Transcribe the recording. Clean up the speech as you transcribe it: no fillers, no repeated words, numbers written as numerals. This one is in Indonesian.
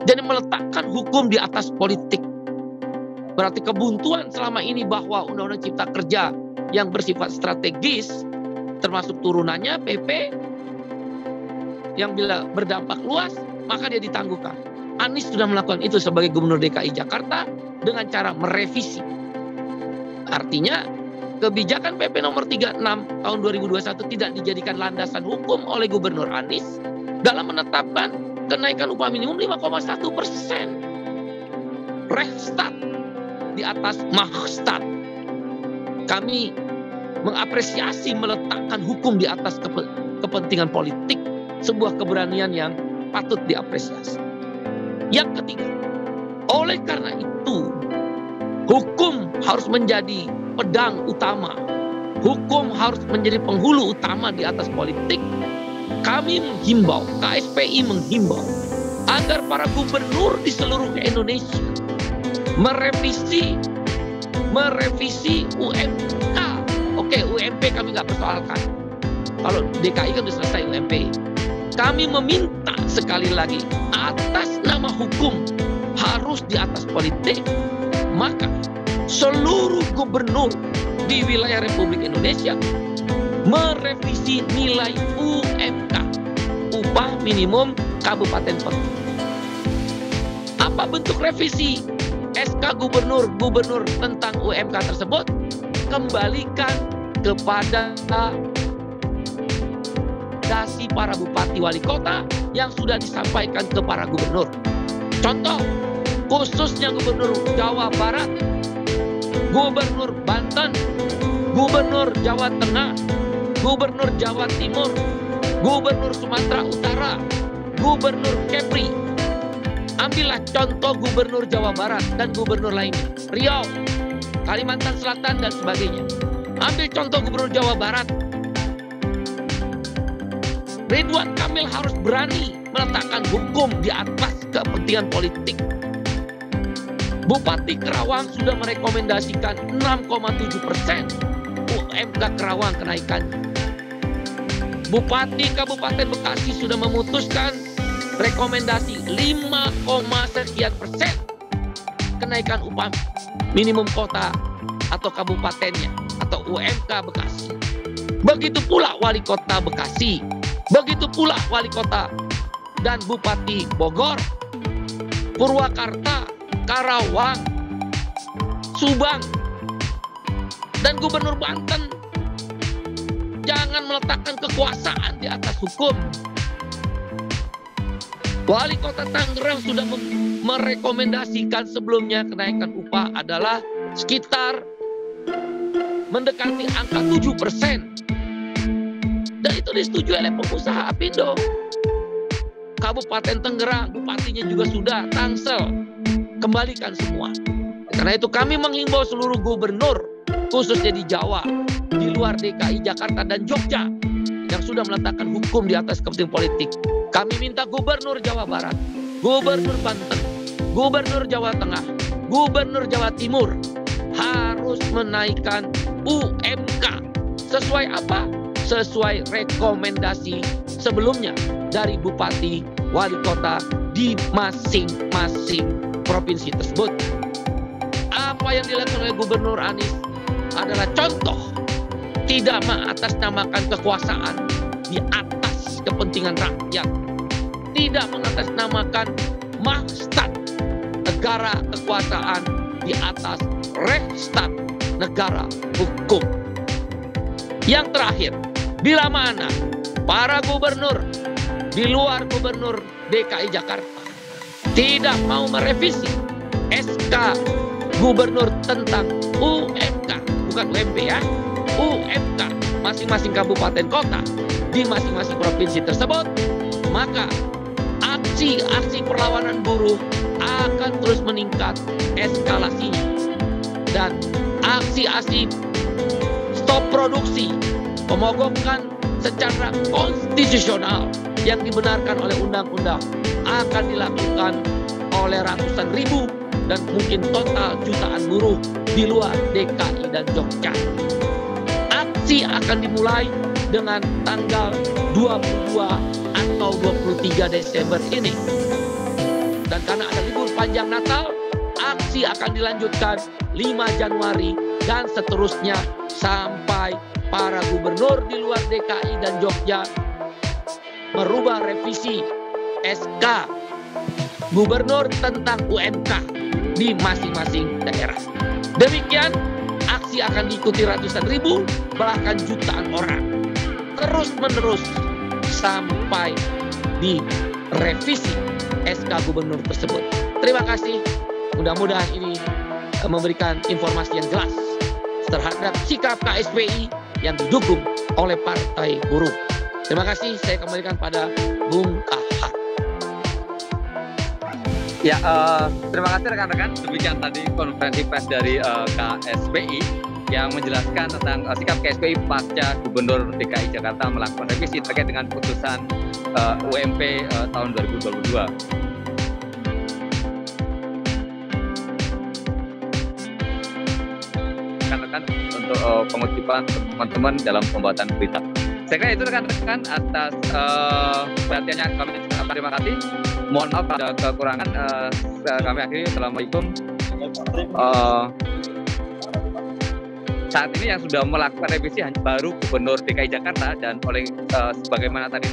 Jadi meletakkan hukum di atas politik. Berarti kebuntuan selama ini bahwa Undang-Undang Cipta Kerja yang bersifat strategis, termasuk turunannya PP, yang bila berdampak luas, maka dia ditangguhkan. Anies sudah melakukan itu sebagai Gubernur DKI Jakarta dengan cara merevisi. Artinya, kebijakan PP nomor 36 tahun 2021 tidak dijadikan landasan hukum oleh Gubernur Anies dalam menetapkan kenaikan upah minimum 5,1%. Rechtsstaat di atas Machtsstaat. Kami mengapresiasi meletakkan hukum di atas kepentingan politik, sebuah keberanian yang patut diapresiasi. Yang ketiga, oleh karena itu, hukum harus menjadi pedang utama. Hukum harus menjadi penghulu utama di atas politik. Kami menghimbau, KSPI menghimbau, agar para gubernur di seluruh Indonesia merevisi UMK. Oke, UMP kami nggak persoalkan. Kalau DKI kan sudah selesai UMP. Kami meminta sekali lagi, atas nama hukum harus di atas politik, maka seluruh gubernur di wilayah Republik Indonesia merevisi nilai UMK, upah minimum kabupaten kota. Apa bentuk revisi SK gubernur tentang UMK tersebut? Kembalikan kepada dasi para bupati wali kota yang sudah disampaikan ke para gubernur. Contoh, khususnya Gubernur Jawa Barat, Gubernur Banten, Gubernur Jawa Tengah, Gubernur Jawa Timur, Gubernur Sumatera Utara, Gubernur Kepri. Ambillah contoh Gubernur Jawa Barat dan gubernur lainnya, Riau, Kalimantan Selatan dan sebagainya. Ambil contoh Gubernur Jawa Barat. Ridwan Kamil harus berani meletakkan hukum di atas kepentingan politik. Bupati Kerawang sudah merekomendasikan 6,7% UMK Kerawang kenaikannya. Bupati Kabupaten Bekasi sudah memutuskan rekomendasi 5,sekian% kenaikan upah minimum kota atau kabupatennya atau UMK Bekasi. Begitu pula wali kota Bekasi, begitu pula wali kota dan Bupati Bogor, Purwakarta, Karawang, Subang, dan Gubernur Banten. Jangan meletakkan kekuasaan di atas hukum. Wali Kota Tangerang sudah merekomendasikan sebelumnya kenaikan upah adalah sekitar mendekati angka 7%. Dan itu disetujui oleh pengusaha Apindo. Kabupaten Tangerang, bupatinya juga sudah, Tangsel. Kembalikan semua. Karena itu kami menghimbau seluruh gubernur, khususnya di Jawa, di luar DKI Jakarta dan Jogja, yang sudah meletakkan hukum di atas kepentingan politik. Kami minta Gubernur Jawa Barat, Gubernur Banten, Gubernur Jawa Tengah, Gubernur Jawa Timur harus menaikkan UMK. Sesuai apa? Sesuai rekomendasi sebelumnya dari bupati, wali kota di masing-masing provinsi tersebut. Apa yang dilakukan oleh Gubernur Anies adalah contoh tidak mengatasnamakan kekuasaan di atas kepentingan rakyat. Tidak mengatasnamakan Machtsstaat, negara kekuasaan di atas Rechtsstaat, negara hukum. Yang terakhir, bila mana para gubernur di luar Gubernur DKI Jakarta tidak mau merevisi SK gubernur tentang UMK, bukan UMP ya, UMK masing-masing kabupaten kota di masing-masing provinsi tersebut, maka aksi-aksi perlawanan buruh akan terus meningkat eskalasinya. Dan aksi-aksi stop produksi, pemogokan secara konstitusional yang dibenarkan oleh undang-undang akan dilakukan oleh ratusan ribu dan mungkin total jutaan buruh di luar DKI dan Jogja. Aksi akan dimulai dengan tanggal 22 atau 23 Desember ini. Dan karena ada libur panjang Natal, aksi akan dilanjutkan 5 Januari dan seterusnya sampai para gubernur di luar DKI dan Jogja merubah revisi SK gubernur tentang UMK di masing-masing daerah. Demikian, aksi akan diikuti ratusan ribu, bahkan jutaan orang. Terus-menerus sampai di revisi SK gubernur tersebut. Terima kasih. Mudah-mudahan ini memberikan informasi yang jelas terhadap sikap KSPI yang didukung oleh Partai Buruh. Terima kasih. Saya kembalikan pada Bung Kahar. Ya, terima kasih rekan-rekan. Demikian tadi konferensi pers dari KSPI yang menjelaskan tentang sikap KSPI pasca Gubernur DKI Jakarta melakukan revisi terkait dengan putusan UMP tahun 2022. Rekan-rekan untuk pengutipan teman-teman dalam pembuatan berita. Saya kira itu rekan-rekan atas perhatiannya kami terima kasih. Mohon maaf ada kekurangan. Kami akhiri. Assalamualaikum. Saat ini yang sudah melakukan revisi hanya baru Gubernur DKI Jakarta dan oleh sebagaimana tadi